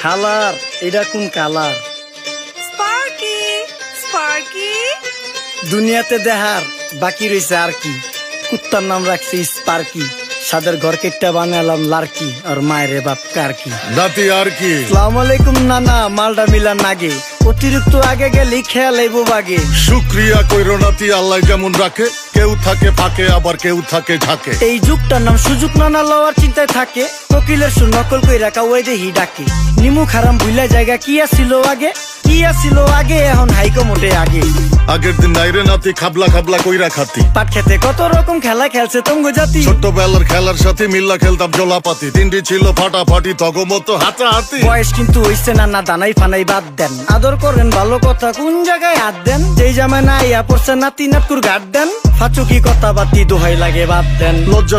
খালার এটা কোন কালার? স্পার্কি স্পার্কি দুনিয়াতে দেহার বাকি রয়েছে আর কি। কুত্তার নাম রাখছি স্পার্কি, সাদের ঘর কেটটা বানালাম লার্কি, আর মায়ের বাপ কারকি। নাতি আর কি? আসসালামু আলাইকুম নানা, মালডা মিলা নাগে, অতিরিক্ত আগে গেলে খেয়াল আইব বাগে। শুক্রিয়া কইরো নাতি, আল্লাহ যেমন রাখে, কেউ থাকে ফাঁকে আবার কেউ থাকে ঝাঁকে। এই যুগটার নাম সুযোগ নানা লওয়ার চিন্তায় থাকে, কোকিলের সুর নকল কই রাখা ওই দেহি ডাকে। নিমু খারাম ভুলা জায়গা কি আসিল আগে, কি আসিল আগে, এখন হাইকো মোটে আগে। আগের দিন নাইরে নাতি খাবলা খাবলা কইরা খাতি, পাট খেতে কত রকম খেলা খেলছে তঙ্গ জাতি। ছোট্টবেলার খেলার সাথে মিল্লা খেলতাম জলাপাতি, তিনটি ছিল ফাটাফাটি তগমতো হাতাহাতি। বয়স কিন্তু হইছে না দানাই ফানাই বাদ দেন, আদর করেন ভালো কথা কোন জায়গায় হাত দেন। যেই জামায় না ইয়া পড়ছে নাতি নাটকুর গাট দেন, ফাচুকি কথা বাতি দোহাই লাগে বাদ দেন। লজ্জা